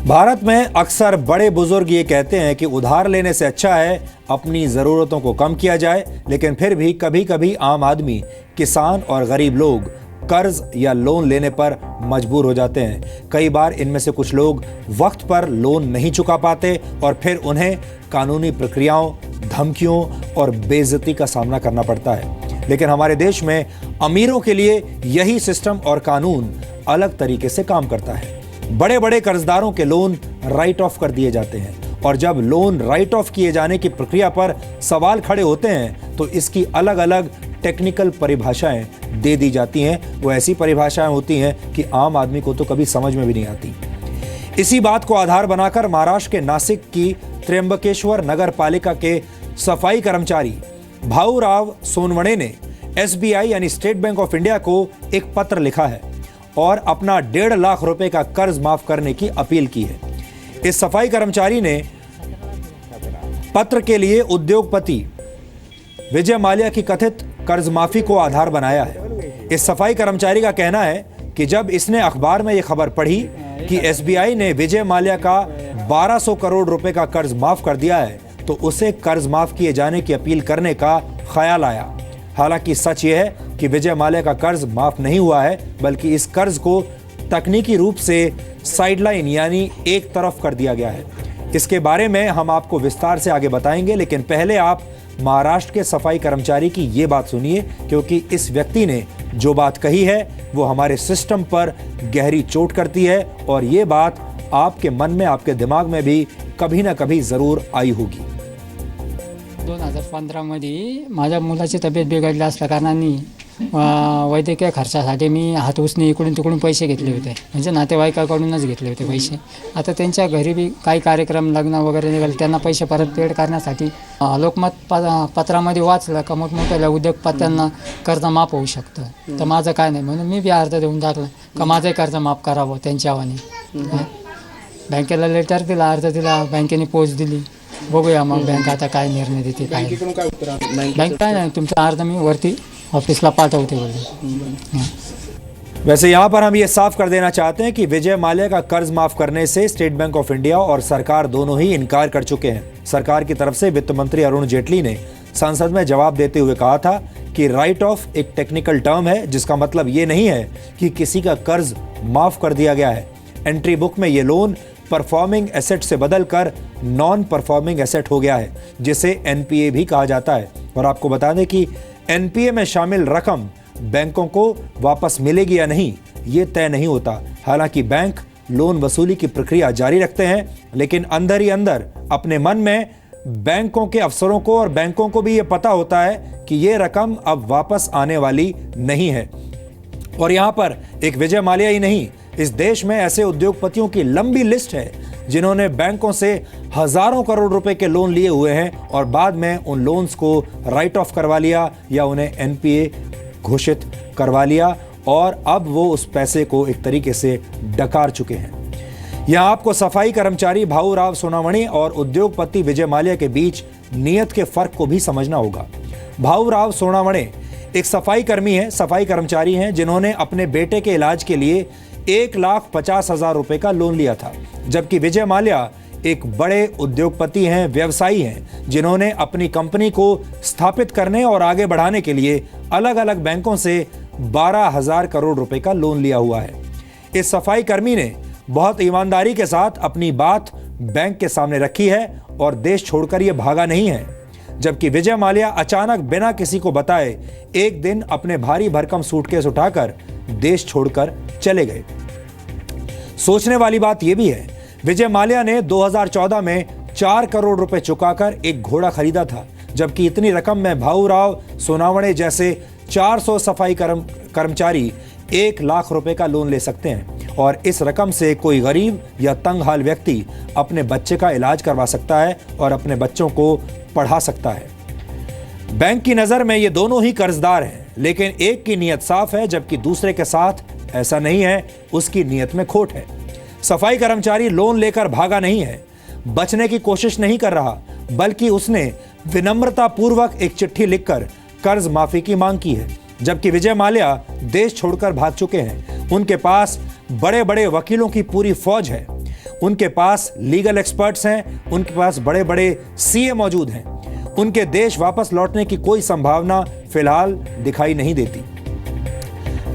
भारत में अक्सर बड़े बुजुर्ग ये कहते हैं कि उधार लेने से अच्छा है अपनी ज़रूरतों को कम किया जाए, लेकिन फिर भी कभी कभी आम आदमी, किसान और गरीब लोग कर्ज या लोन लेने पर मजबूर हो जाते हैं। कई बार इनमें से कुछ लोग वक्त पर लोन नहीं चुका पाते और फिर उन्हें कानूनी प्रक्रियाओं, धमकियों और बेइज्जती का सामना करना पड़ता है। लेकिन हमारे देश में अमीरों के लिए यही सिस्टम और कानून अलग तरीके से काम करता है। बड़े बड़े कर्जदारों के लोन राइट ऑफ कर दिए जाते हैं और जब लोन राइट ऑफ किए जाने की प्रक्रिया पर सवाल खड़े होते हैं तो इसकी अलग अलग टेक्निकल परिभाषाएं दे दी जाती हैं। वो ऐसी परिभाषाएं होती हैं कि आम आदमी को तो कभी समझ में भी नहीं आती। इसी बात को आधार बनाकर महाराष्ट्र के नासिक की त्र्यंबकेश्वर नगर पालिका के सफाई कर्मचारी भाऊराव सोनवणे ने SBI यानी स्टेट बैंक ऑफ इंडिया को एक पत्र लिखा है और अपना 1.5 लाख रुपए का कर्ज माफ करने की अपील की है। इस सफाई कर्मचारी ने पत्र के लिए उद्योगपति विजय माल्या की कथित कर्ज माफी को आधार बनाया है। इस सफाई कर्मचारी का कहना है कि जब इसने अखबार में यह खबर पढ़ी कि SBI ने विजय माल्या का 1200 करोड़ रुपए का कर्ज माफ कर दिया है तो उसे कर्ज माफ किए जाने की अपील करने का ख्याल आया। हालांकि सच यह है कि विजय माल्या का कर्ज माफ नहीं हुआ है, बल्कि इस कर्ज को तकनीकी रूप से साइडलाइन यानी एक तरफ कर दिया गया है। इसके बारे में हम आपको विस्तार से आगे बताएंगे, लेकिन पहले आप महाराष्ट्र के सफाई कर्मचारी की ये बात सुनिए, क्योंकि इस व्यक्ति ने जो बात कही है वो हमारे सिस्टम पर गहरी चोट करती है और ये बात आपके मन में, आपके दिमाग में भी कभी ना कभी जरूर आई होगी। 2015 मध्ये माझ्या मुलाची तब्येत बिघडली असल्या कारणाने वैद्यकीय खर्चासाठी मी हात उसने इकडून तिकडून पैसे घेतले होते, म्हणजे नातेवाईकाकडूनच घेतले होते पैसे। आता त्यांच्या घरी बी काही कार्यक्रम, लग्न वगैरे निघाले, त्यांना पैसे परतफेड करण्यासाठी लोकमत पत्रामध्ये वाचलं का मोठमोठ्या उद्योगपत्यांना कर्ज माफ होऊ शकतं। तर माझं काय नाही म्हणून मी बी अर्ज देऊन टाकलं का माझे कर्ज माफ करावं त्यांच्या आवाने। बँकेला लेटर दिला, अर्ज दिला, बँकेने पोच दिली। बघूया मग बँक आता काय निर्णय देते। बँकेकडून काय उत्तर आलं? बँक काय नाही, तुमचा अर्ज मी वरती ऑफिसला पाठवते बोलले। वैसे यहाँ पर हम ये साफ कर देना चाहते हैं कि विजय माल्या का कर्ज माफ करने से स्टेट बैंक ऑफ इंडिया और सरकार दोनों ही इनकार कर चुके हैं। सरकार की तरफ से वित्त मंत्री अरुण जेटली ने संसद में जवाब देते हुए कहा था कि राइट ऑफ एक टेक्निकल टर्म है, जिसका मतलब ये नहीं है कि किसी का कर्ज माफ कर दिया गया है। एंट्री बुक में ये लोन परफॉर्मिंग एसेट से बदलकर नॉन परफॉर्मिंग एसेट हो गया है, जिसे NPA भी कहा जाता है। और आपको बता दें कि NPA में शामिल रकम बैंकों को वापस मिलेगी या नहीं, ये तय नहीं होता। हालांकि बैंक लोन वसूली की प्रक्रिया जारी रखते हैं, लेकिन अंदर ही अंदर अपने मन में बैंकों के अफसरों को और बैंकों को भी ये पता होता है कि ये रकम अब वापस आने वाली नहीं है। और यहाँ पर एक विजय माल्या ही नहीं, इस देश में ऐसे उद्योगपतियों की लंबी लिस्ट है जिन्होंने बैंकों से हजारों करोड़ रुपए के लोन लिए हुए हैं और बाद में उन लोन्स को राइट ऑफ करवा लिया या उन्हें NPA घोषित करवा लिया और अब वो उस पैसे को एक तरीके से डकार चुके हैं। यहाँ आपको सफाई कर्मचारी भाऊराव सोनवणे और उद्योगपति विजय माल्या के बीच नियत के फर्क को भी समझना होगा। भाऊराव सोनवणे एक सफाई कर्मी है, सफाई कर्मचारी हैं, जिन्होंने अपने बेटे के इलाज के लिए 1,50,000 रुपए का लोन लिया था, जबकि विजय माल्या एक बड़े उद्योगपति हैं, व्यवसायी हैं, जिन्होंने अपनी कंपनी को स्थापित करने और आगे बढ़ाने के लिए अलग अलग बैंकों से 12,000 करोड़ रुपए का लोन लिया हुआ है। इस सफाई कर्मी ने बहुत ईमानदारी के साथ अपनी बात बैंक के सामने रखी है और देश छोड़कर ये भागा नहीं है, जबकि विजय माल्या अचानक बिना किसी को बताए एक दिन अपने भारी भरकम सूटकेस उठाकर देश छोड़कर चले गए। सोचने वाली बात यह भी है, विजय माल्या ने 2014 में 4 करोड़ रुपए चुकाकर एक घोड़ा खरीदा था, जबकि इतनी रकम में भाऊराव सोनवणे जैसे 400 सफाई कर्मचारी 1 लाख रुपए का लोन ले सकते हैं और इस रकम से कोई गरीब या तंग हाल व्यक्ति अपने बच्चे का इलाज करवा सकता है और अपने बच्चों को पढ़ा सकता है। बैंक की नजर में ये दोनों ही कर्जदार हैं, लेकिन एक की नीयत साफ है जबकि दूसरे के साथ ऐसा नहीं है, उसकी नीयत में खोट है। सफाई कर्मचारी लोन लेकर भागा नहीं है, बचने की कोशिश नहीं कर रहा, बल्कि उसने विनम्रता पूर्वक एक चिट्ठी लिखकर कर्ज माफी की मांग की है। जबकि विजय माल्या देश छोड़कर भाग चुके हैं, उनके पास बड़े बड़े वकीलों की पूरी फौज है। उनके पास लीगल एक्सपर्ट्स हैं, उनके पास बड़े बड़े सीए मौजूद हैं। उनके देश वापस लौटने की कोई संभावना फिलहाल दिखाई नहीं देती।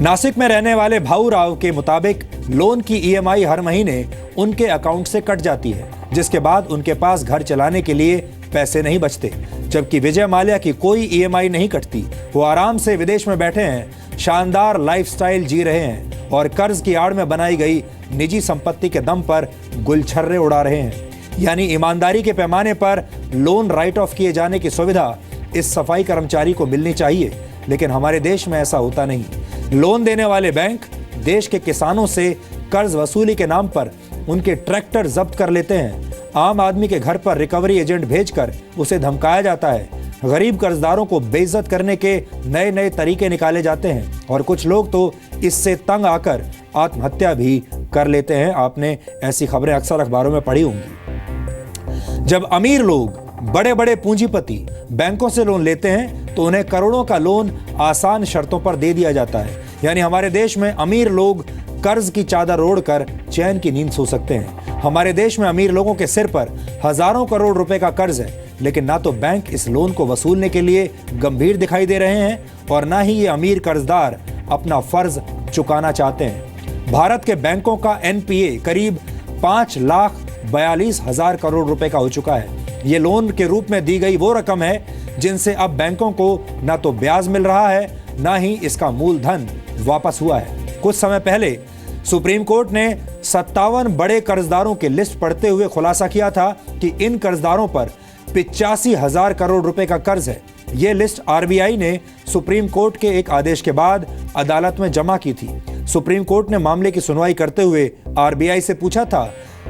नासिक में रहने वाले भाऊ राव के मुताबिक लोन की ईएमआई हर महीने उनके अकाउंट से कट जाती है, जिसके बाद उनके पास घर चलाने के लिए पैसे नहीं बचते। जबकि विजय माल्या की कोई ईएमआई नहीं कटती। वो आराम से विदेश में बैठे हैं, शानदार लाइफस्टाइल जी रहे हैं और कर्ज की आड़ में बनाई गई निजी संपत्ति के दम पर गुलछर्रे उड़ा रहे हैं। यानी ईमानदारी के पैमाने पर लोन राइट ऑफ किए जाने की सुविधा इस सफाई कर्मचारी को मिलनी चाहिए, लेकिन हमारे देश में ऐसा होता नहीं। लोन देने वाले बैंक देश के किसानों से कर्ज वसूली के नाम पर उनके ट्रैक्टर जब्त कर लेते हैं। आम आदमी के घर पर रिकवरी एजेंट भेजकर उसे धमकाया जाता है। गरीब कर्जदारों को बेइज्जत करने के नए नए तरीके निकाले जाते हैं और कुछ लोग तो इससे तंग आकर आत्महत्या भी कर लेते हैं। आपने ऐसी खबरें अक्सर अखबारों में पढ़ी होंगी। जब अमीर लोग, बड़े बड़े पूंजीपति बैंकों से लोन लेते हैं तो उन्हें करोड़ों का लोन आसान शर्तों पर दे दिया जाता है। यानी हमारे देश में अमीर लोग कर्ज की चादर ओढ़कर चैन की नींद सो सकते हैं। हमारे देश में अमीर लोगों के सिर पर हजारों करोड़ रुपए का कर्ज है, लेकिन ना तो बैंक इस लोन को वसूलने के लिए गंभीर दिखाई दे रहे हैं और ना ही ये अमीर कर्जदार अपना फर्ज चुकाना चाहते हैं। भारत के बैंकों का एनपीए करीब 5,42,000 करोड़ रुपए का हो चुका है। ये लोन के रूप में दी गई वो रकम है जिनसे अब बैंकों को ना तो ब्याज मिल रहा है, ना ही इसका मूलधन वापस हुआ है। कुछ समय पहले सुप्रीम कोर्ट ने 57 बड़े कर्जदारों की लिस्ट पढ़ते हुए खुलासा किया था कि इन कर्जदारों पर 85,000 करोड़ रुपए का कर्ज है। ये लिस्ट आरबीआई ने सुप्रीम कोर्ट के एक आदेश के बाद अदालत में जमा की थी। सुप्रीम कोर्ट ने मामले की सुनवाई करते हुए आरबीआई से पूछा था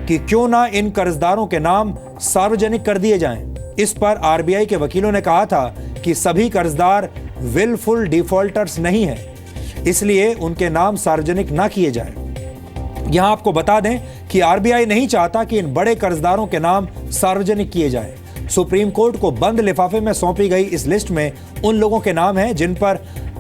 कि क्यों ना इन कर्जदारों के नाम सार्वजनिक कर दिए जाएं। इस पर आरबीआई के वकीलों ने कहा था कि सभी कर्जदार विलफुल डिफॉल्टर्स नहीं हैं, इसलिए उनके नाम सार्वजनिक ना किए जाएं। यहां आपको बता दें कि आरबीआई नहीं चाहता कि इन बड़े कर्जदारों के नाम सार्वजनिक किए जाएं। सुप्रीम कोर्ट को बंद लिफाफे में सौंपी गई इस लिस्ट में उन लोगों के नाम हैं जिन पर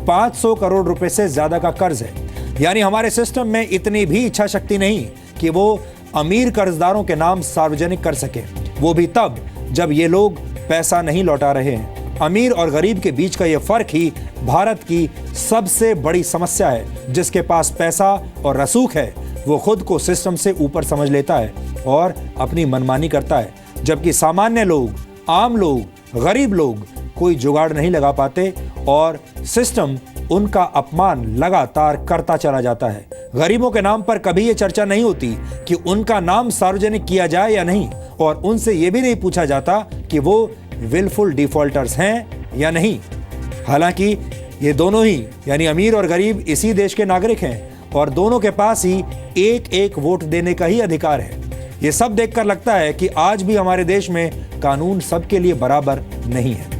500 करोड़ रुपए से ज्यादा का कर्ज है। यानी हमारे सिस्टम में इतनी भी इच्छा शक्ति नहीं कि वो अमीर कर्जदारों के नाम सार्वजनिक कर सके, वो भी तब जब ये लोग पैसा नहीं लौटा रहे हैं। अमीर और गरीब के बीच का ये फर्क ही भारत की सबसे बड़ी समस्या है। जिसके पास पैसा और रसूख है वो खुद को सिस्टम से ऊपर समझ लेता है और अपनी मनमानी करता है, जबकि सामान्य लोग, आम लोग, गरीब लोग कोई जुगाड़ नहीं लगा पाते और सिस्टम उनका अपमान लगातार करता चला जाता है। गरीबों के नाम पर कभी ये चर्चा नहीं होती कि उनका नाम सार्वजनिक किया जाए या नहीं, और उनसे ये भी नहीं पूछा जाता कि वो विलफुल डिफॉल्टर्स हैं या नहीं। हालांकि ये दोनों ही यानी अमीर और गरीब इसी देश के नागरिक हैं और दोनों के पास ही एक एक वोट देने का ही अधिकार है। ये सब देखकर लगता है कि आज भी हमारे देश में कानून सबके लिए बराबर नहीं है।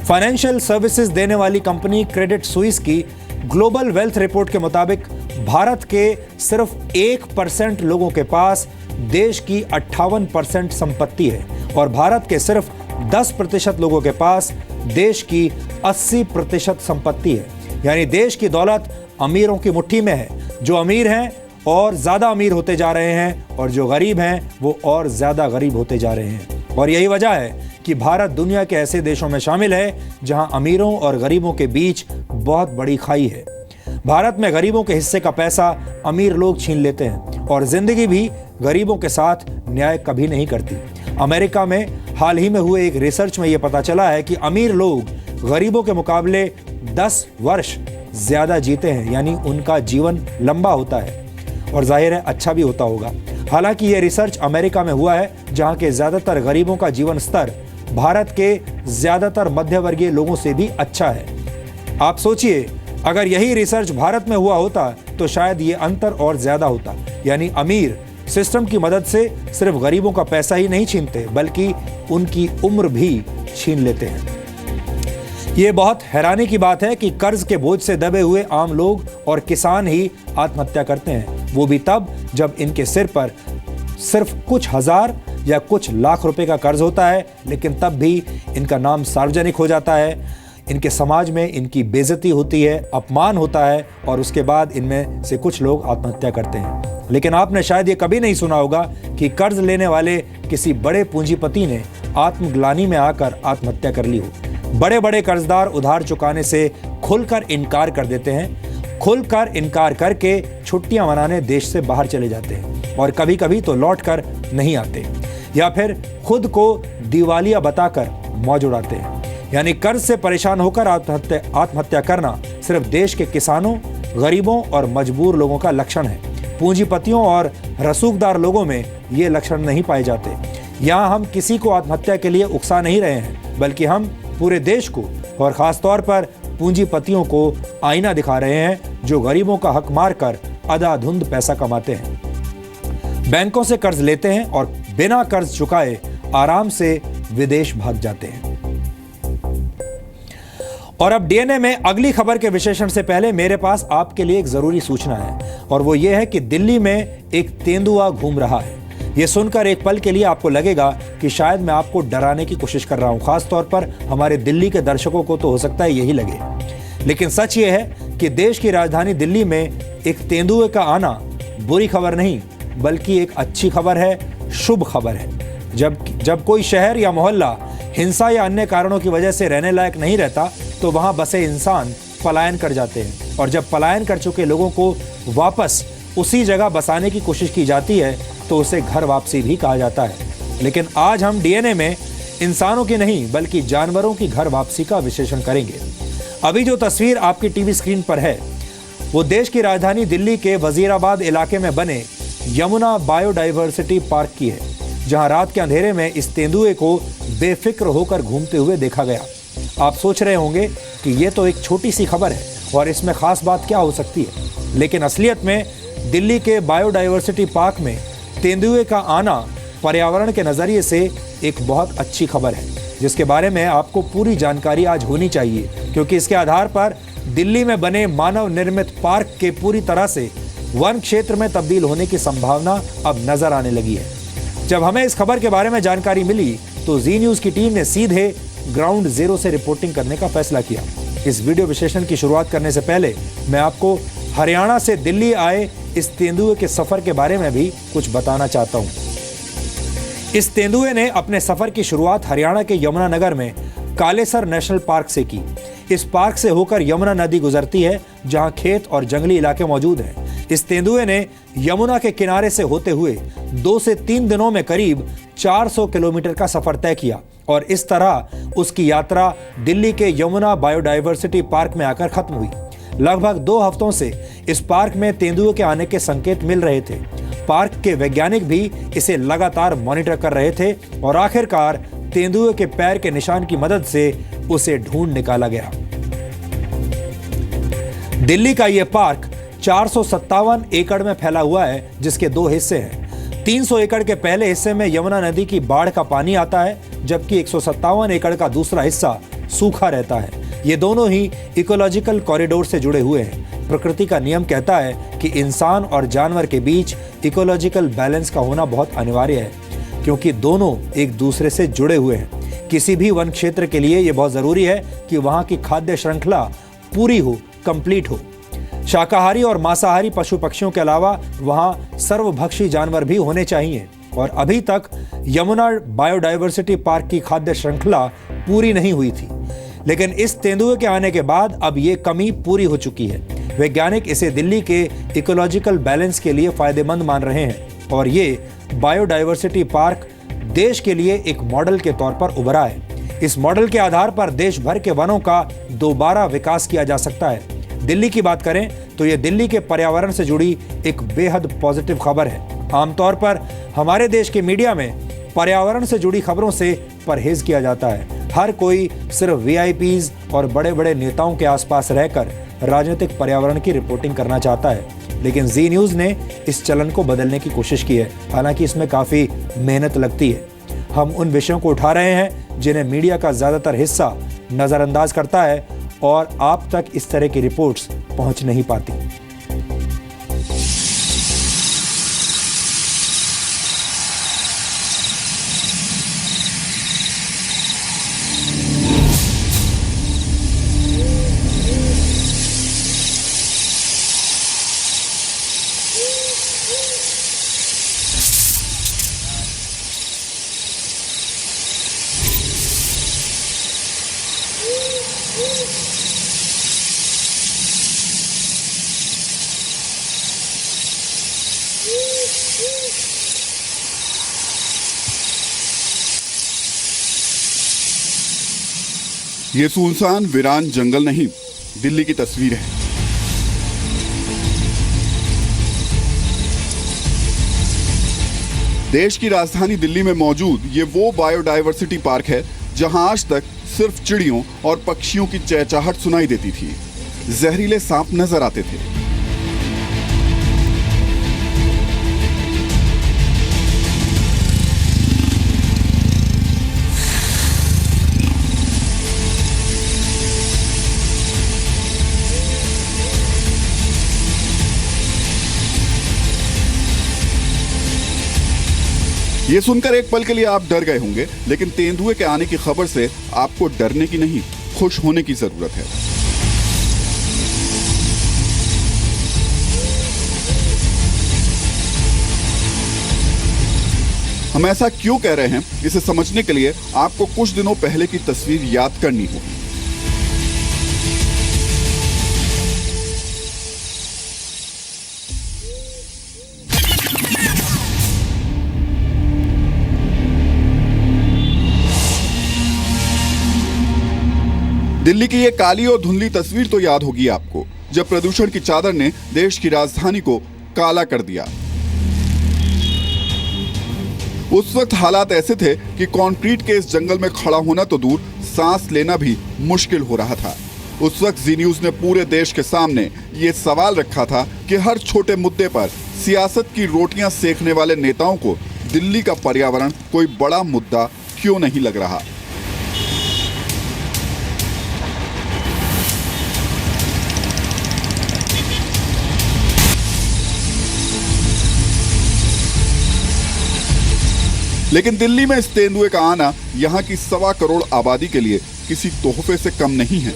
फाइनेंशियल सर्विसेज देने वाली कंपनी क्रेडिट स्विस की ग्लोबल वेल्थ रिपोर्ट के मुताबिक भारत के सिर्फ 1% लोगों के पास देश की 58% संपत्ति है और भारत के सिर्फ 10% लोगों के पास देश की 80% संपत्ति है। यानी देश की दौलत अमीरों की मुट्ठी में है। जो अमीर हैं और ज्यादा अमीर होते जा रहे हैं और जो गरीब हैं वो और ज्यादा गरीब होते जा रहे हैं। और यही वजह है कि भारत दुनिया के ऐसे देशों में शामिल है जहां अमीरों और गरीबों के बीच बहुत बड़ी खाई है। भारत में गरीबों के हिस्से का पैसा अमीर लोग छीन लेते हैं और जिंदगी भी गरीबों के साथ न्याय कभी नहीं करती। अमेरिका में हाल ही में हुए एक रिसर्च में यह पता चला है कि अमीर लोग गरीबों के मुकाबले 10 वर्ष ज्यादा जीते हैं, यानी उनका जीवन लंबा होता है और जाहिर है अच्छा भी होता होगा। हालांकि यह रिसर्च अमेरिका में हुआ है जहां के ज्यादातर गरीबों का जीवन स्तर भारत के ज्यादातर मध्यवर्गीय लोगों से भी अच्छा है। आप सोचिए, अगर यही रिसर्च भारत में हुआ होता तो शायद ये अंतर और ज्यादा होता। यानी अमीर सिस्टम की मदद से सिर्फ गरीबों का पैसा ही नहीं छीनते बल्कि उनकी उम्र भी छीन लेते हैं। ये बहुत हैरानी की बात है कि कर्ज के बोझ से दबे हुए आम लोग और किसान ही आत्महत्या करते हैं, वो भी तब जब इनके सिर पर सिर्फ कुछ हजार या कुछ लाख रुपए का कर्ज होता है, लेकिन तब भी इनका नाम सार्वजनिक हो जाता है। इनके समाज में इनकी बेइज्जती होती है, अपमान होता है और उसके बाद इनमें से कुछ लोग आत्महत्या करते हैं। लेकिन आपने शायद ये कभी नहीं सुना होगा कि कर्ज लेने वाले किसी बड़े पूंजीपति ने आत्मग्लानि में आकर आत्महत्या कर ली हो। बड़े बड़े कर्जदार उधार चुकाने से खुलकर इनकार कर देते हैं, खुलकर इनकार करके छुट्टियां मनाने देश से बाहर चले जाते हैं और कभी कभी तो लौट कर नहीं आते, या फिर खुद को दिवालिया बताकर मौज उड़ाते हैं। यानी कर्ज से परेशान होकर आत्महत्या करना सिर्फ देश के किसानों, गरीबों और मजबूर लोगों का लक्षण है। पूंजीपतियों और रसूखदार लोगों में ये लक्षण नहीं पाए जाते। यहाँ हम किसी को आत्महत्या के लिए उकसा नहीं रहे हैं, बल्कि हम पूरे देश को और खास तौर पर पूंजीपतियों को आईना दिखा रहे हैं जो गरीबों का हक मारकर अंधाधुंध पैसा कमाते हैं, बैंकों से कर्ज लेते हैं और बिना कर्ज चुकाए आराम से विदेश भाग जाते हैं। और अब डीएनए में अगली खबर के विश्लेषण से पहले मेरे पास आपके लिए एक जरूरी सूचना है, और वो ये है कि दिल्ली में एक तेंदुआ घूम रहा है। ये सुनकर एक पल के लिए आपको लगेगा कि शायद मैं आपको डराने की कोशिश कर रहा हूं, खास तौर पर हमारे दिल्ली के दर्शकों को तो हो सकता है यही लगे, लेकिन सच ये है कि देश की राजधानी दिल्ली में एक तेंदुए का आना बुरी खबर नहीं, बल्कि एक अच्छी खबर है, शुभ खबर है। जब कोई शहर या मोहल्ला हिंसा या अन्य कारणों की वजह से रहने लायक नहीं रहता, तो वहां बसे इंसान पलायन कर जाते हैं, और जब पलायन कर चुके लोगों को वापस उसी जगह बसाने की कोशिश की जाती है तो उसे घर वापसी भी कहा जाता है। लेकिन आज हम डीएनए में इंसानों की नहीं बल्कि जानवरों की घर वापसी का विश्लेषण करेंगे। अभी जो तस्वीर आपकी टीवी स्क्रीन पर है वो देश की राजधानी दिल्ली के वजीराबाद इलाके में बने यमुना बायोडाइवर्सिटी पार्क की है, जहां रात के अंधेरे में इस तेंदुए को बेफिक्र होकर घूमते हुए देखा गया। आप सोच रहे होंगे कि ये तो एक छोटी सी खबर है और इसमें खास बात क्या हो सकती है, लेकिन असलियत में दिल्ली के बायोडाइवर्सिटी पार्क में तेंदुए का आना पर्यावरण के नज़रिए से एक बहुत अच्छी खबर है, जिसके बारे में आपको पूरी जानकारी आज होनी चाहिए, क्योंकि इसके आधार पर दिल्ली में बने मानव निर्मित पार्क के पूरी तरह से वन क्षेत्र में तब्दील होने की संभावना अब नजर आने लगी है। जब हमें इस खबर के बारे में जानकारी मिली तो जी न्यूज़ की टीम ने सीधे ग्राउंड जीरो से रिपोर्टिंग करने का फैसला किया। इस वीडियो विश्लेषण की शुरुआत करने से पहले मैं आपको हरियाणा से दिल्ली आए इस तेंदुए के सफर के बारे में भी कुछ बताना चाहता हूं। इस तेंदुए ने अपने सफर की शुरुआत हरियाणा के यमुनानगर में कालेसर नेशनल पार्क से की। इस पार्क से होकर यमुना नदी गुजरती है, जहां खेत और जंगली इलाके मौजूद हैं। इस तेंदुए ने यमुना के किनारे से होते हुए 2 से 3 दिनों में करीब 400 किलोमीटर का सफर तय किया, और इस तरह उसकी यात्रा दिल्ली के यमुना बायोडाइवर्सिटी पार्क में आकर खत्म हुई। लगभग 2 हफ्तों से इस पार्क में तेंदुए के आने के संकेत मिल रहे थे। पार्क के वैज्ञानिक भी इसे लगातार मॉनिटर कर रहे थे, और आखिरकार तेंदुए के पैर के निशान की मदद से उसे ढूंढ निकाला गया। दिल्ली का यह पार्क 457 एकड़ में फैला हुआ है, जिसके 2 हिस्से हैं। 300 एकड़ के पहले हिस्से में यमुना नदी की बाढ़ का पानी आता है, जबकि 157 एकड़ का दूसरा हिस्सा सूखा रहता है। ये दोनों ही इकोलॉजिकल कॉरिडोर से जुड़े हुए हैं। प्रकृति का नियम कहता है कि इंसान और जानवर के बीच इकोलॉजिकल बैलेंस का होना बहुत अनिवार्य है, क्योंकि दोनों एक दूसरे से जुड़े हुए हैं। किसी भी वन क्षेत्र के लिए यह बहुत जरूरी है कि वहां की खाद्य श्रृंखला पूरी हो, कंप्लीट हो। शाकाहारी और मांसाहारी पशु पक्षियों के अलावा वहां सर्वभक्षी जानवर भी होने चाहिए, और अभी तक यमुना बायोडाइवर्सिटी पार्क की खाद्य श्रृंखला पूरी नहीं हुई थी। लेकिन इस तेंदुए के आने के बाद अब ये कमी पूरी हो चुकी है। वैज्ञानिक इसे दिल्ली के इकोलॉजिकल बैलेंस के लिए फायदेमंद मान रहे हैं, और ये बायोडाइवर्सिटी पार्क देश के लिए एक मॉडल के तौर पर उभरा है। इस मॉडल के आधार पर देश भर के वनों का दोबारा विकास किया जा सकता है। दिल्ली की बात करें तो ये दिल्ली के पर्यावरण से जुड़ी एक बेहद पॉजिटिव खबर है। आमतौर पर हमारे देश के मीडिया में पर्यावरण से जुड़ी खबरों से परहेज किया जाता है। हर कोई सिर्फ वीआईपीज और बड़े बड़े नेताओं के आसपास रहकर राजनीतिक पर्यावरण की रिपोर्टिंग करना चाहता है, लेकिन जी न्यूज़ ने इस चलन को बदलने की कोशिश की है। हालांकि इसमें काफ़ी मेहनत लगती है। हम उन विषयों को उठा रहे हैं जिन्हें मीडिया का ज़्यादातर हिस्सा नज़रअंदाज करता है, और आप तक इस तरह की रिपोर्ट्स पहुंच नहीं पाती। ये सुनसान वीरान जंगल नहीं, दिल्ली की तस्वीर है। देश की राजधानी दिल्ली में मौजूद ये वो बायोडायवर्सिटी पार्क है जहां आज तक सिर्फ चिड़ियों और पक्षियों की चहचहाहट सुनाई देती थी। जहरीले सांप नजर आते थे। ये सुनकर एक पल के लिए आप डर गए होंगे, लेकिन तेंदुए के आने की खबर से आपको डरने की नहीं, खुश होने की जरूरत है। हम ऐसा क्यों कह रहे हैं, इसे समझने के लिए आपको कुछ दिनों पहले की तस्वीर याद करनी होगी। दिल्ली की ये काली और धुंधली तस्वीर तो याद होगी आपको, जब प्रदूषण की चादर ने देश की राजधानी को काला कर दिया। उस वक्त हालात ऐसे थे कि कंक्रीट के इस जंगल में खड़ा होना तो दूर, सांस लेना भी मुश्किल हो रहा था। उस वक्त जी न्यूज ने पूरे देश के सामने ये सवाल रखा था कि हर छोटे मुद्दे पर सियासत की रोटियां सेकने वाले नेताओं को दिल्ली का पर्यावरण कोई बड़ा मुद्दा क्यों नहीं लग रहा। लेकिन दिल्ली में इस तेंदुए का आना यहाँ की 1.25 करोड़ आबादी के लिए किसी तोहफे से कम नहीं है,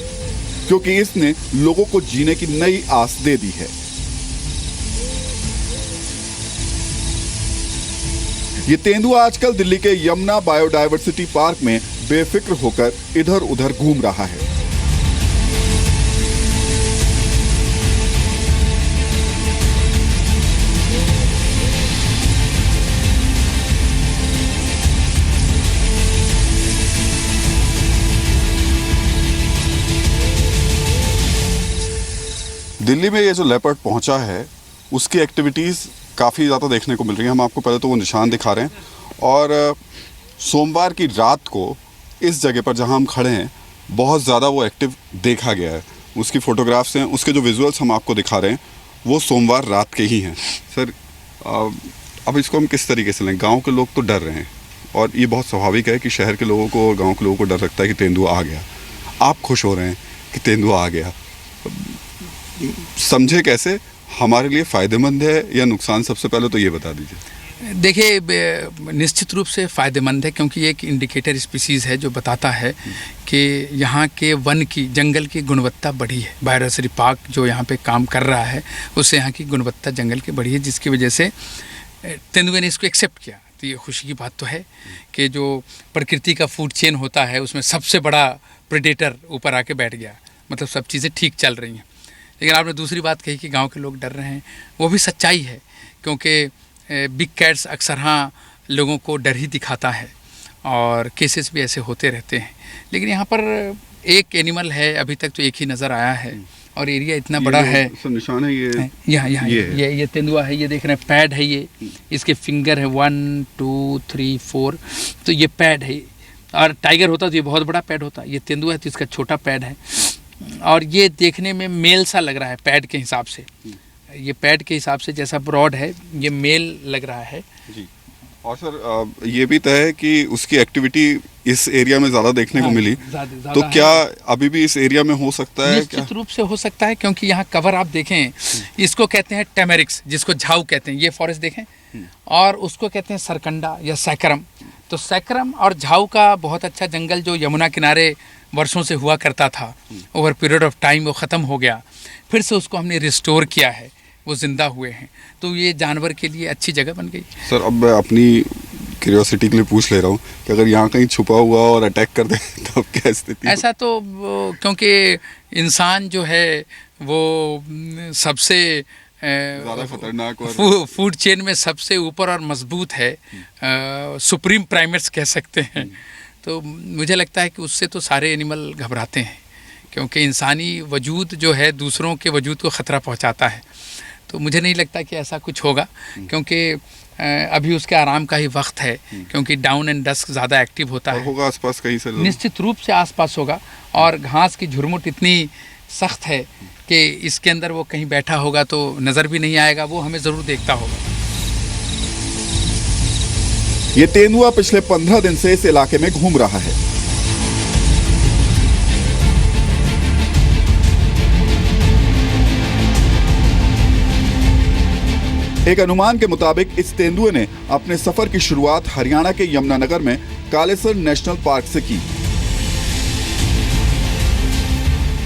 क्योंकि इसने लोगों को जीने की नई आस दे दी है। ये तेंदुआ आजकल दिल्ली के यमुना बायोडायवर्सिटी पार्क में बेफिक्र होकर इधर उधर घूम रहा है। दिल्ली में ये जो लेपर्ड पहुंचा है, उसकी एक्टिविटीज़ काफ़ी ज़्यादा देखने को मिल रही है। हम आपको पहले तो वो निशान दिखा रहे हैं, और सोमवार की रात को इस जगह पर जहां हम खड़े हैं बहुत ज़्यादा वो एक्टिव देखा गया है। उसकी फ़ोटोग्राफ्स हैं, उसके जो विजुअल्स हम आपको दिखा रहे हैं वो सोमवार रात के ही हैं। सर, अब इसको हम किस तरीके से लें? गाँव के लोग तो डर रहे हैं, और ये बहुत स्वाभाविक है कि शहर के लोगों को और गाँव के लोगों को डर लगता है कि तेंदुआ आ गया। आप खुश हो रहे हैं कि तेंदुआ आ गया, समझे कैसे? हमारे लिए फ़ायदेमंद है या नुकसान? सबसे पहले तो ये बता दीजिए। देखिए, निश्चित रूप से फ़ायदेमंद है, क्योंकि ये एक इंडिकेटर स्पीसीज़ है जो बताता है कि यहाँ के वन की, जंगल की गुणवत्ता बढ़ी है। बायोडायवर्सिटी पार्क जो यहाँ पे काम कर रहा है, उससे यहाँ की गुणवत्ता जंगल की बढ़ी है, जिसकी वजह से तेंदुए ने इसको एक्सेप्ट किया। तो ये खुशी की बात तो है कि जो प्रकृति का फूड चेन होता है उसमें सबसे बड़ा प्रेडेटर ऊपर आके बैठ गया, मतलब सब चीज़ें ठीक चल रही हैं। लेकिन आपने दूसरी बात कही कि गांव के लोग डर रहे हैं, वो भी सच्चाई है, क्योंकि बिग कैट्स अक्सर हाँ लोगों को डर ही दिखाता है, और केसेस भी ऐसे होते रहते हैं। लेकिन यहाँ पर एक एनिमल है, अभी तक तो एक ही नज़र आया है, और एरिया इतना बड़ा है। निशान है ये, यहाँ ये तेंदुआ है, ये देख रहे हैं, पैड है ये, इसके फिंगर है 1 2 3 4, तो ये पैड है। और टाइगर होता तो ये बहुत बड़ा पैड होता, ये तेंदुआ है तो इसका छोटा पैड है। और ये देखने में मेल सा लग रहा है पैड के हिसाब से, ये पैड के हिसाब से जैसा ब्रॉड है ये मेल लग रहा है जी। और सर, ये भी तय है कि उसकी एक्टिविटी इस एरिया में ज़्यादा देखने को मिली, तो क्या अभी भी इस एरिया में हो सकता है? निश्चित रूप से हो सकता है, क्योंकि यहाँ कवर आप देखें, इसको कहते हैं टेमेरिक्स, जिसको झाऊ कहते हैं, ये फॉरेस्ट देखें, और उसको कहते हैं सरकंडा या सैकरम। तो सैकरम और झाऊ का बहुत अच्छा जंगल जो यमुना किनारे वर्षों से हुआ करता था, ओवर पीरियड ऑफ टाइम वो ख़त्म हो गया, फिर से उसको हमने रिस्टोर किया है, वो ज़िंदा हुए हैं, तो ये जानवर के लिए अच्छी जगह बन गई। सर, अब मैं अपनी क्यूरियोसिटी के लिए पूछ ले रहा हूँ कि अगर यहाँ कहीं छुपा हुआ और अटैक कर दे तो क्या स्थिति? ऐसा तो क्योंकि इंसान जो है वो सबसे ज़्यादा खतरनाक और फूड चेन में सबसे ऊपर और मजबूत है, सुप्रीम प्राइमेट्स कह सकते हैं। तो मुझे लगता है कि उससे तो सारे एनिमल घबराते हैं, क्योंकि इंसानी वजूद जो है दूसरों के वजूद को ख़तरा पहुंचाता है। तो मुझे नहीं लगता कि ऐसा कुछ होगा, क्योंकि अभी उसके आराम का ही वक्त है, क्योंकि डाउन एंड डस्क ज़्यादा एक्टिव होता है। होगा आसपास कहीं से निश्चित रूप से आसपास होगा, और घास की झुरमुट इतनी सख्त है कि इसके अंदर वो कहीं बैठा होगा तो नज़र भी नहीं आएगा, वो हमें ज़रूर देखता होगा। ये तेंदुआ पिछले 15 दिन से इस इलाके में घूम रहा है। एक अनुमान के मुताबिक इस तेंदुए ने अपने सफर की शुरुआत हरियाणा के यमुनानगर में कालेसर नेशनल पार्क से की,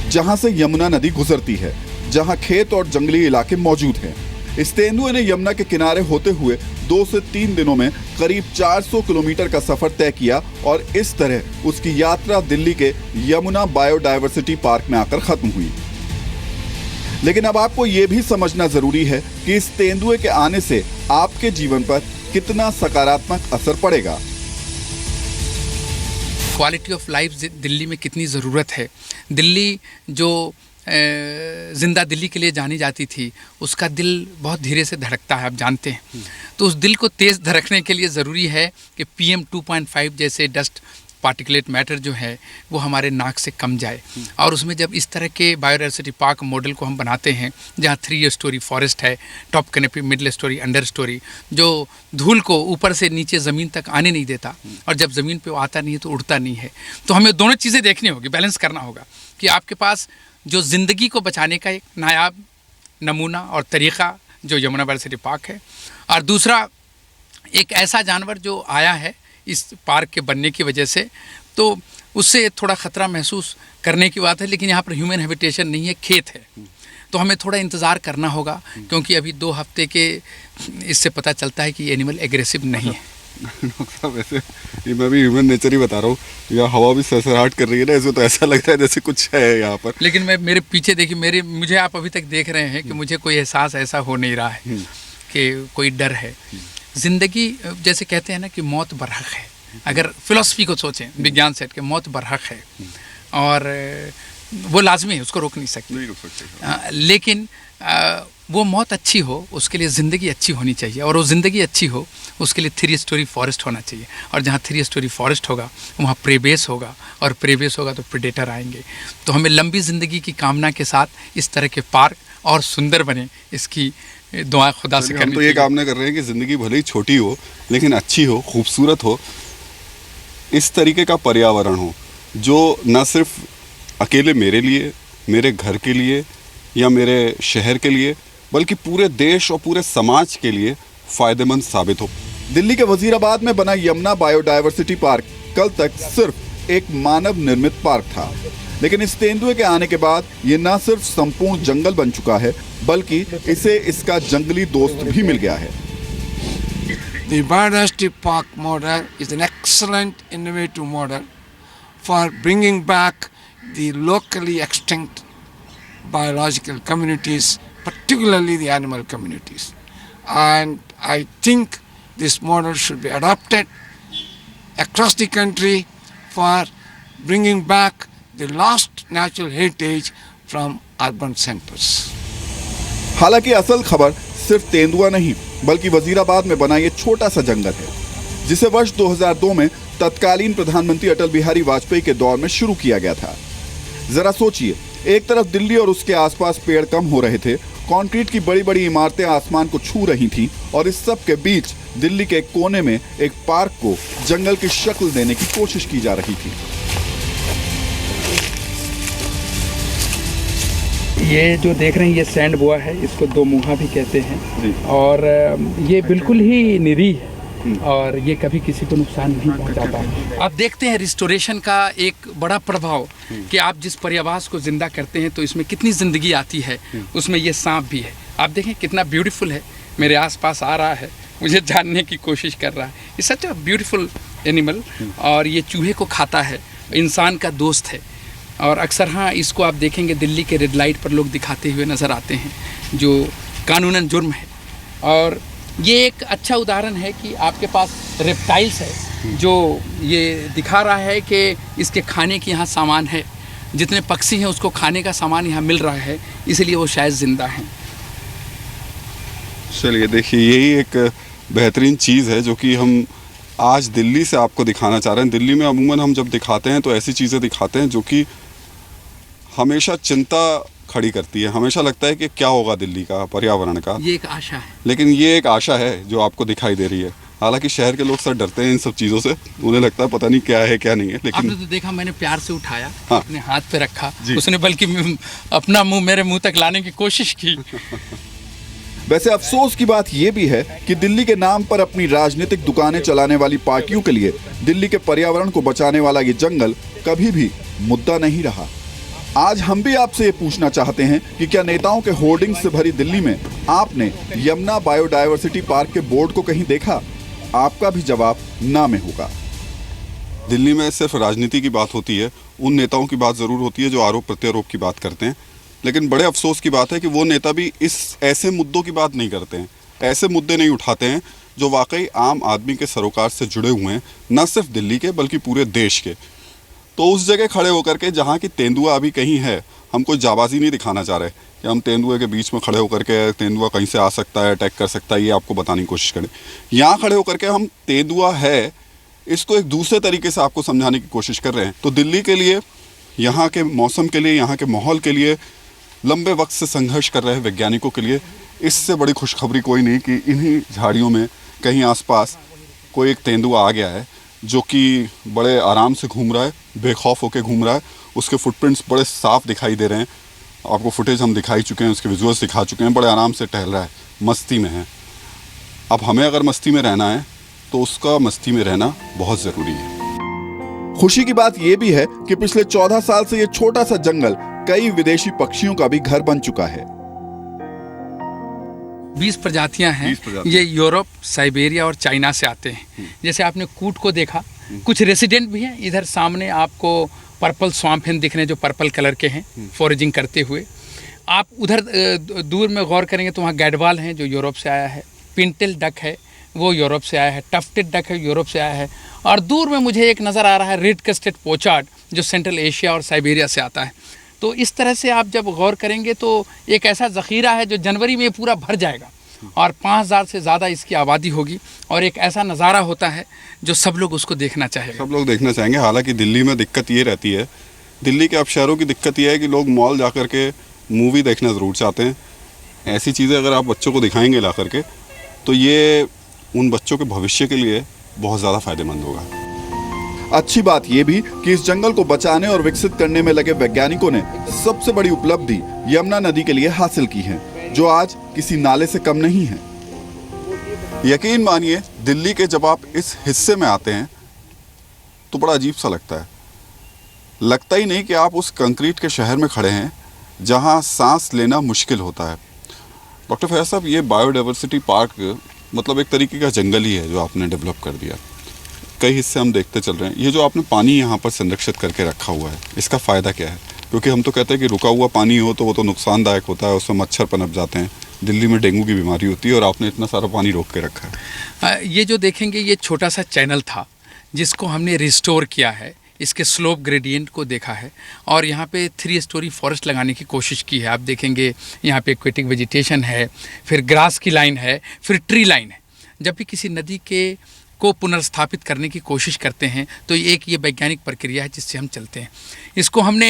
जहां से यमुना नदी गुजरती है, जहां खेत और जंगली इलाके मौजूद हैं। इस तेंदुए ने यमुना के किनारे होते हुए 2 से 3 दिनों में करीब 400 किलोमीटर का सफर तय किया, और इस तरह उसकी यात्रा दिल्ली के यमुना बायोडायवर्सिटी पार्क में आकर खत्म हुई। लेकिन अब आपको यह भी समझना जरूरी है कि इस तेंदुए के आने से आपके जीवन पर कितना सकारात्मक असर पड़ेगा। क्वालिटी ऑफ लाइफ दिल्ली में कितनी ज़रूरत है। दिल्ली जो जिंदा दिल्ली के लिए जानी जाती थी, उसका दिल बहुत धीरे से धड़कता है, आप जानते हैं। तो उस दिल को तेज़ धड़कने के लिए ज़रूरी है कि PM 2.5 जैसे डस्ट पार्टिकुलेट मैटर जो है वो हमारे नाक से कम जाए। और उसमें जब इस तरह के बायोडायवर्सिटी पार्क मॉडल को हम बनाते हैं, जहाँ 3 स्टोरी फॉरेस्ट है, top canopy, middle story, under story, जो धूल को ऊपर से नीचे ज़मीन तक आने नहीं देता, और जब ज़मीन पे वो आता नहीं है तो उड़ता नहीं है। तो हमें दोनों चीज़ें देखनी होगी, बैलेंस करना होगा कि आपके पास जो ज़िंदगी को बचाने का एक नायाब नमूना और तरीक़ा जो यमुना बायोडायवर्सिटी पार्क है, और दूसरा एक ऐसा जानवर जो आया है इस पार्क के बनने की वजह से, तो उससे थोड़ा ख़तरा महसूस करने की बात है। लेकिन यहाँ पर ह्यूमन हैबिटेशन नहीं है, खेत है, तो हमें थोड़ा इंतज़ार करना होगा, क्योंकि अभी 2 हफ्ते के इससे पता चलता है कि ये एनिमल एग्रेसिव नहीं है। वैसे ये मैं भी ह्यूमन नेचर ही बता रहा हूँ, या हवा भी सरसराहट कर रही है ना, इसमें तो ऐसा लगता है जैसे कुछ है यहाँ पर। लेकिन मैं मेरे पीछे देखिए, मुझे आप अभी तक देख रहे हैं कि मुझे कोई एहसास ऐसा हो नहीं रहा है कि कोई डर है। ज़िंदगी जैसे कहते हैं ना कि मौत बरहक है, अगर फ़िलॉसफी को सोचें विज्ञान सेट के, मौत बरहक है और वो लाजमी है, उसको रोक नहीं सकते। लेकिन वो मौत अच्छी हो उसके लिए ज़िंदगी अच्छी होनी चाहिए, और वो ज़िंदगी अच्छी हो उसके लिए 3 स्टोरी फॉरेस्ट होना चाहिए, और जहाँ 3 स्टोरी फॉरेस्ट होगा वहाँ प्रेबेस होगा, और प्रेबेस होगा तो प्रेडेटर आएंगे। तो हमें लंबी ज़िंदगी की कामना के साथ इस तरह के पार्क और सुंदर बने, इसकी दुआ खुदा से करनी। हम तो ये कामना कर रहे हैं कि ज़िंदगी भले ही छोटी हो लेकिन अच्छी हो, खूबसूरत हो, इस तरीके का पर्यावरण हो जो न सिर्फ अकेले मेरे लिए, मेरे घर के लिए या मेरे शहर के लिए, बल्कि पूरे देश और पूरे समाज के लिए फ़ायदेमंद साबित हो। दिल्ली के वजीराबाद में बना यमुना बायोडायवर्सिटी पार्क कल तक सिर्फ एक मानव निर्मित पार्क था, लेकिन इस तेंदुए के आने के बाद ये न सिर्फ संपूर्ण जंगल बन चुका है, बल्कि इसे इसका जंगली दोस्त भी मिल गया है। The biodiversity park model is an excellent innovative model for bringing back the locally extinct biological communities, particularly the animal communities. And I think this model should be adopted across the country for bringing back the lost natural heritage from urban centers. हालांकि असल खबर सिर्फ तेंदुआ नहीं बल्कि वजीराबाद में बना ये छोटा सा जंगल है, जिसे वर्ष 2002 में तत्कालीन प्रधानमंत्री अटल बिहारी वाजपेयी के दौर में शुरू किया गया था। जरा सोचिए, एक तरफ दिल्ली और उसके आसपास पेड़ कम हो रहे थे, कंक्रीट की बड़ी बड़ी इमारतें आसमान को छू रही थीं, और इस सब के बीच दिल्ली के कोने में एक पार्क को जंगल की शक्ल देने की कोशिश की जा रही थी। ये जो देख रहे हैं ये सैंड बोआ है, इसको 2 मुहा भी कहते हैं, और ये बिल्कुल ही निरीह है और ये कभी किसी को नुकसान नहीं पहुंचाता। आप देखते हैं रिस्टोरेशन का एक बड़ा प्रभाव कि आप जिस पर्यावास को जिंदा करते हैं तो इसमें कितनी ज़िंदगी आती है। उसमें ये सांप भी है, आप देखें कितना ब्यूटीफुल है, मेरे आसपास आ रहा है, मुझे जानने की कोशिश कर रहा है। It's such a beautiful animal, और ये चूहे को खाता है, इंसान का दोस्त है। और अक्सर हाँ, इसको आप देखेंगे दिल्ली के रेड लाइट पर लोग दिखाते हुए नज़र आते हैं, जो कानूनन जुर्म है। और ये एक अच्छा उदाहरण है कि आपके पास रेप्टाइल्स है जो ये दिखा रहा है कि इसके खाने के यहाँ सामान है, जितने पक्षी हैं उसको खाने का सामान यहाँ मिल रहा है, इसलिए वो शायद ज़िंदा हैं। चलिए देखिए, यही एक बेहतरीन चीज़ है जो कि हम आज दिल्ली से आपको दिखाना चाह रहे हैं। दिल्ली में अमूमन हम जब दिखाते हैं तो ऐसी चीज़ें दिखाते हैं जो कि हमेशा चिंता खड़ी करती है। हमेशा लगता है कि क्या होगा दिल्ली का, पर्यावरण का। ये एक आशा है, लेकिन ये एक आशा है जो आपको दिखाई दे रही है। हालांकि शहर के लोग सर डरते हैं इन सब चीज़ों से, उन्हें लगता है पता नहीं क्या है क्या नहीं है। लेकिन आपने तो देखा, मैंने प्यार से उठाया, हाँ। अपने हाथ पे रखा, जी। उसने बल्कि अपना मुंह मेरे मुंह तक लाने की कोशिश की। वैसे अफसोस की बात यह भी है कि दिल्ली के नाम पर अपनी राजनीतिक दुकानें चलाने वाली पार्टियों के लिए दिल्ली के पर्यावरण को बचाने वाला ये जंगल कभी भी मुद्दा नहीं रहा। आज हम भी आपसे ये पूछना चाहते हैं कि क्या नेताओं के होर्डिंग से भरी दिल्ली में आपने यमुना बायोडायवर्सिटी पार्क के बोर्ड को कहीं देखा? आपका भी जवाब ना में होगा। दिल्ली में सिर्फ राजनीति की बात होती है, उन नेताओं की बात ज़रूर होती है जो आरोप प्रत्यारोप की बात करते हैं। लेकिन बड़े अफसोस की बात है कि वो नेता भी इस ऐसे मुद्दों की बात नहीं करते हैं, ऐसे मुद्दे नहीं उठाते हैं जो वाकई आम आदमी के सरोकार से जुड़े हुए हैं, न सिर्फ दिल्ली के बल्कि पूरे देश के। तो उस जगह खड़े होकर के जहाँ की तेंदुआ अभी कहीं है, हम कोई जाबाजी नहीं दिखाना चाह रहे कि हम तेंदुए के बीच में खड़े होकर के तेंदुआ कहीं से आ सकता है, अटैक कर सकता है, ये आपको बताने की कोशिश करें। यहाँ खड़े होकर के हम तेंदुआ है इसको एक दूसरे तरीके से आपको समझाने की कोशिश कर रहे हैं। तो दिल्ली के लिए, यहाँ के मौसम के लिए, यहाँ के माहौल के लिए लंबे वक्त से संघर्ष कर रहे वैज्ञानिकों के लिए इससे बड़ी खुशखबरी कोई नहीं कि इन्हीं झाड़ियों में कहीं आसपास कोई एक तेंदुआ आ गया है जो कि बड़े आराम से घूम रहा है, बेखौफ होकर घूम रहा है। उसके फुटप्रिंट्स बड़े साफ दिखाई दे रहे हैं, आपको फुटेज हम दिखाई चुके हैं, उसके विजुअल्स दिखा चुके हैं। बड़े आराम से टहल रहा है, मस्ती में है। अब हमें अगर मस्ती में रहना है तो उसका मस्ती में रहना बहुत ज़रूरी है। खुशी की बात यह भी है कि पिछले 14 साल से ये छोटा सा जंगल कई विदेशी पक्षियों का भी घर बन चुका है। 20 प्रजातियां हैं। 20 प्रजातियां। ये यूरोप, साइबेरिया और चाइना से आते हैं। जैसे आपने कूट को देखा, कुछ रेसिडेंट भी हैं। इधर सामने आपको पर्पल स्वाम्प हैं दिख रहे हैं जो पर्पल कलर के हैं, फॉरेजिंग करते हुए। आप उधर दूर में गौर करेंगे तो वहाँ गैडवाल हैं जो यूरोप से आया है, पिंटेल डक है वो यूरोप से आया है, टफ्टेड डक है यूरोप से आया है, और दूर में मुझे एक नज़र आ रहा है रेड क्रस्टेड पोचार्ड जो सेंट्रल एशिया और साइबेरिया से आता है। तो इस तरह से आप जब गौर करेंगे तो एक ऐसा ज़ख़ीरा है जो जनवरी में पूरा भर जाएगा और 5000 से ज़्यादा इसकी आबादी होगी, और एक ऐसा नज़ारा होता है जो सब लोग उसको देखना चाहेंगे। सब लोग देखना चाहेंगे। हालांकि दिल्ली में दिक्कत ये रहती है, दिल्ली के अब शहरों की दिक्कत ये है कि लोग मॉल जा कर के मूवी देखना ज़रूर चाहते हैं। ऐसी चीज़ें अगर आप बच्चों को दिखाएंगे ला करके तो ये उन बच्चों के भविष्य के लिए बहुत ज़्यादा फ़ायदेमंद होगा। अच्छी बात यह भी कि इस जंगल को बचाने और विकसित करने में लगे वैज्ञानिकों ने सबसे बड़ी उपलब्धि यमुना नदी के लिए हासिल की है, जो आज किसी नाले से कम नहीं है। यकीन मानिए, दिल्ली के जब आप इस हिस्से में आते हैं तो बड़ा अजीब सा लगता है। लगता ही नहीं कि आप उस कंक्रीट के शहर में खड़े हैं जहां सांस लेना मुश्किल होता है। डॉक्टर फैज साहब, ये बायोडाइवर्सिटी पार्क मतलब एक तरीके का जंगल ही है जो आपने डेवलप कर दिया। कई हिस्से हम देखते चल रहे हैं। ये जो आपने पानी यहाँ पर संरक्षित करके रखा हुआ है, इसका फ़ायदा क्या है? क्योंकि हम तो कहते हैं कि रुका हुआ पानी हो तो वो तो नुकसानदायक होता है, उसमें मच्छर पनप जाते हैं, दिल्ली में डेंगू की बीमारी होती है, और आपने इतना सारा पानी रोक के रखा है। ये जो देखेंगे, ये छोटा सा चैनल था जिसको हमने रिस्टोर किया है, इसके स्लोप ग्रेडियंट को देखा है, और यहाँ पे 3 स्टोरी फॉरेस्ट लगाने की कोशिश की है। आप देखेंगे यहाँ पे एक्वेटिक वेजिटेशन है, फिर ग्रास की लाइन है, फिर ट्री लाइन है। जब भी किसी नदी को पुनर्स्थापित करने की कोशिश करते हैं तो एक ये वैज्ञानिक प्रक्रिया है जिससे हम चलते हैं। इसको हमने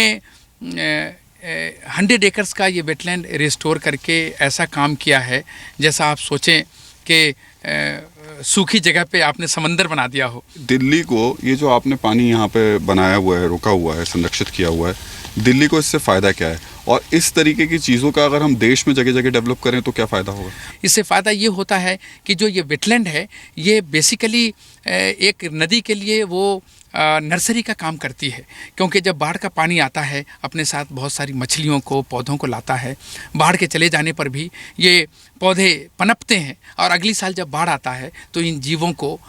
100 एकर्स का ये वेटलैंड रिस्टोर करके ऐसा काम किया है जैसा आप सोचें कि सूखी जगह पे आपने समंदर बना दिया हो। दिल्ली को ये जो आपने पानी यहाँ पे बनाया हुआ है, रोका हुआ है, संरक्षित किया हुआ है, दिल्ली को इससे फ़ायदा क्या है? और इस तरीके की चीज़ों का अगर हम देश में जगह जगह डेवलप करें तो क्या फ़ायदा होगा? इससे फ़ायदा ये होता है कि जो ये वेटलैंड है ये बेसिकली एक नदी के लिए वो नर्सरी का काम करती है, क्योंकि जब बाढ़ का पानी आता है अपने साथ बहुत सारी मछलियों को, पौधों को लाता है। बाढ़ के चले जाने पर भी ये पौधे पनपते हैं और अगली साल जब बाढ़ आता है तो इन जीवों को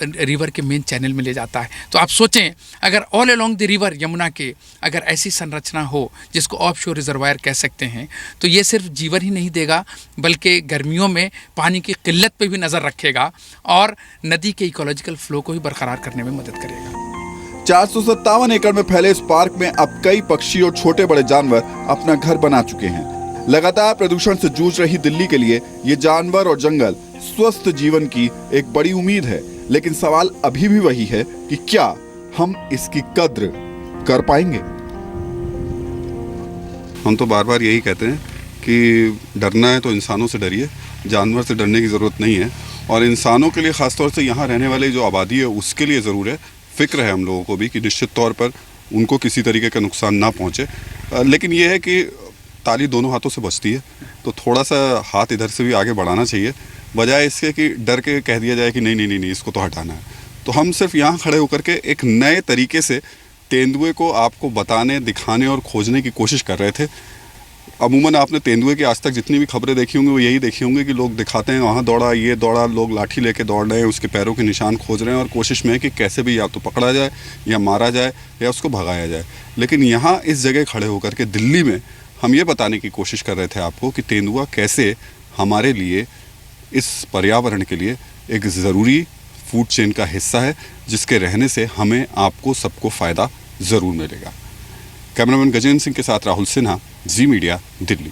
रिवर के मेन चैनल में ले जाता है। तो आप सोचें, अगर all along the river Yamuna के अगर ऐसी संरचना हो जिसको ऑफ शोर रिजर्वायर कह सकते हैं, तो ये सिर्फ जीवन ही नहीं देगा बल्कि गर्मियों में पानी की किल्लत पे भी नज़र रखेगा और नदी के इकोलॉजिकल फ्लो को भी बरकरार करने में मदद करेगा। 457 एकड़ में फैले इस पार्क में अब कई पक्षी और छोटे बड़े जानवर अपना घर बना चुके हैं। लगातार प्रदूषण से जूझ रही दिल्ली के लिए ये जानवर और जंगल स्वस्थ जीवन की एक बड़ी उम्मीद है। लेकिन सवाल अभी भी वही है कि क्या हम इसकी कद्र कर पाएंगे? हम तो बार बार यही कहते हैं कि डरना है तो इंसानों से डरिए, जानवर से डरने की ज़रूरत नहीं है। और इंसानों के लिए ख़ासतौर से यहाँ रहने वाले जो आबादी है उसके लिए ज़रूर है, फ़िक्र है हम लोगों को भी कि निश्चित तौर पर उनको किसी तरीके का नुकसान ना पहुँचे। लेकिन ये है कि ताली दोनों हाथों से बजती है, तो थोड़ा सा हाथ इधर से भी आगे बढ़ाना चाहिए, बजाय इसके कि डर के कह दिया जाए कि नहीं इसको तो हटाना है। तो हम सिर्फ यहाँ खड़े होकर के एक नए तरीके से तेंदुए को आपको बताने, दिखाने और खोजने की कोशिश कर रहे थे। अमूमन आपने तेंदुए की आज तक जितनी भी खबरें देखी होंगी वो यही देखी होंगी कि लोग दिखाते हैं वहाँ दौड़ा, ये दौड़ा, लोग लाठी लेके दौड़ रहे हैं, उसके पैरों के निशान खोज रहे हैं और कोशिश में है कि कैसे भी या तो पकड़ा जाए या मारा जाए या उसको भगाया जाए। लेकिन यहाँ इस जगह खड़े होकर के दिल्ली में हम ये बताने की कोशिश कर रहे थे आपको कि तेंदुआ कैसे हमारे लिए, इस पर्यावरण के लिए एक ज़रूरी फूड चेन का हिस्सा है, जिसके रहने से हमें, आपको, सबको फ़ायदा ज़रूर मिलेगा। कैमरामैन गजेंद्र सिंह के साथ राहुल सिन्हा, जी मीडिया, दिल्ली।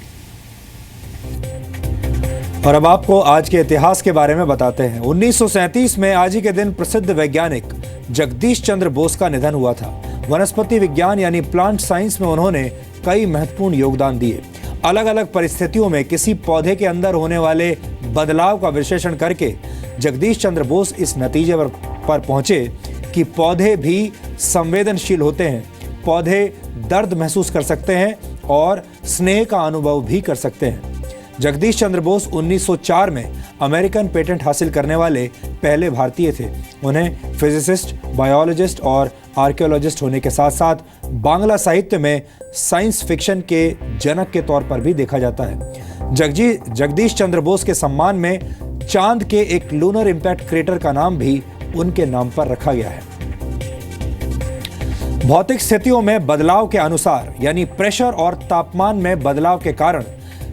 और अब आपको आज के इतिहास के बारे में बताते हैं। 1937 में आज ही के दिन प्रसिद्ध वैज्ञानिक जगदीश चंद्र बोस का निधन हुआ था। वनस्पति विज्ञान यानी प्लांट साइंस में उन्होंने कई महत्वपूर्ण योगदान दिए। अलग अलग परिस्थितियों में किसी पौधे के अंदर होने वाले बदलाव का विश्लेषण करके जगदीश चंद्र बोस इस नतीजे पर पहुंचे कि पौधे भी संवेदनशील होते हैं, पौधे दर्द महसूस कर सकते हैं और स्नेह का अनुभव भी कर सकते हैं। जगदीश चंद्र बोस 1904 में अमेरिकन पेटेंट हासिल करने वाले पहले भारतीय थे। उन्हें फिजिसिस्ट, बायोलॉजिस्ट और आर्कियोलॉजिस्ट होने के साथ साथ बांग्ला साहित्य में साइंस फिक्शन के जनक के तौर पर भी देखा जाता है। जगदीश चंद्र बोस के सम्मान में चांद के एक लूनर इम्पैक्ट क्रेटर का नाम भी उनके नाम पर रखा गया है। भौतिक स्थितियों में बदलाव के अनुसार यानी प्रेशर और तापमान में बदलाव के कारण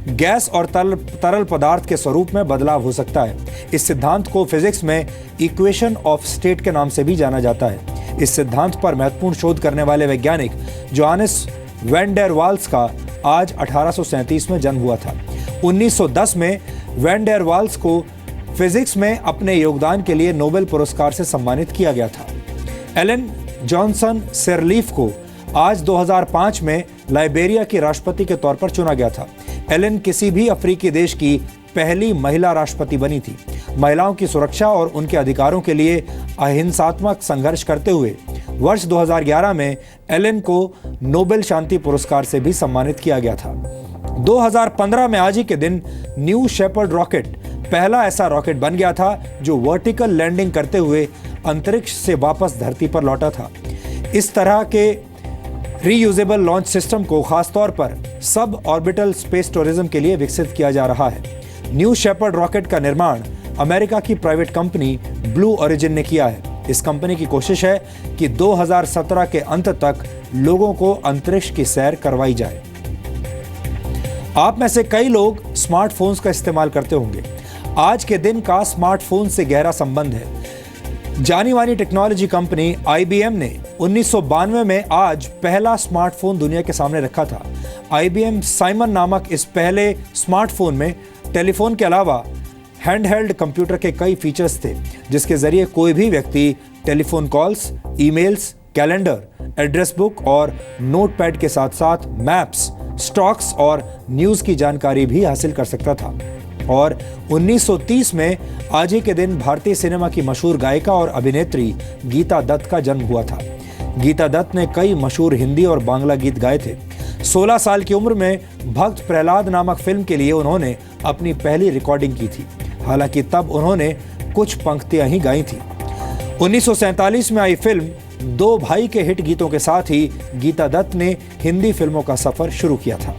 गैस और तरल पदार्थ के स्वरूप में बदलाव हो सकता है। इस सिद्धांत को फिजिक्स में इक्वेशन ऑफ स्टेट के नाम से भी जाना जाता है। इस सिद्धांत पर महत्वपूर्ण शोध करने वाले वैज्ञानिक जोहानिस वैन डेर वाल्स का आज 1837 में जन्म हुआ था। 1910 में वैन डेर वाल्स को फिजिक्स में अपने योगदान के लिए नोबेल पुरस्कार से सम्मानित किया गया था। एलन जॉनसन सिरलीफ को आज 2005 में लाइबेरिया की राष्ट्रपति के तौर पर चुना गया था। एलन किसी भी अफ्रीकी देश की पहली महिला राष्ट्रपति बनी थी। महिलाओं की सुरक्षा और उनके अधिकारों के लिए अहिंसात्मक संघर्ष करते हुए वर्ष 2011 में एलन को नोबेल शांति पुरस्कार से भी सम्मानित किया गया था। 2015 में आज ही के दिन न्यू शेपर्ड रॉकेट पहला ऐसा रॉकेट बन गया था जो वर्टिकल लैंडिंग करते हुए अंतरिक्ष से वापस धरती पर लौटा था। इस तरह के रीयूजेबल लॉन्च सिस्टम को खासतौर पर सब ऑर्बिटल स्पेस टूरिज्म के लिए विकसित किया जा रहा है। न्यू शेपर्ड रॉकेट का निर्माण अमेरिका की प्राइवेट कंपनी ब्लू ओरिजिन ने किया है। इस कंपनी की कोशिश है कि 2017 के अंत तक लोगों को अंतरिक्ष की सैर करवाई जाए। आप में से कई लोग स्मार्टफोन्स का इस्तेमाल करते होंगे। आज के दिन का स्मार्टफोन से गहरा संबंध है। जानी मानी टेक्नोलॉजी कंपनी IBM ने 1992 में आज पहला स्मार्टफोन दुनिया के सामने रखा था। IBM साइमन नामक इस पहले स्मार्टफोन में टेलीफोन के अलावा हैंडहेल्ड कंप्यूटर के कई फीचर्स थे, जिसके जरिए कोई भी व्यक्ति telephone calls, emails, calendar, address book और नोटपैड के साथ साथ मैप्स, स्टॉक्स और न्यूज़ की जानकारी भी हासिल कर सकता था। और 1930 में आज ही के दिन भारतीय सिनेमा की मशहूर गायिका और अभिनेत्री गीता दत्त का जन्म हुआ था। गीता दत्त ने कई मशहूर हिंदी और बांग्ला गीत गाए थे। 16 साल की उम्र में भक्त प्रहलाद नामक फिल्म के लिए उन्होंने अपनी पहली रिकॉर्डिंग की थी। हालांकि तब उन्होंने कुछ पंक्तियां ही गाई थी। 1947 में आई फिल्म दो भाई के हिट गीतों के साथ ही गीता दत्त ने हिंदी फिल्मों का सफर शुरू किया था।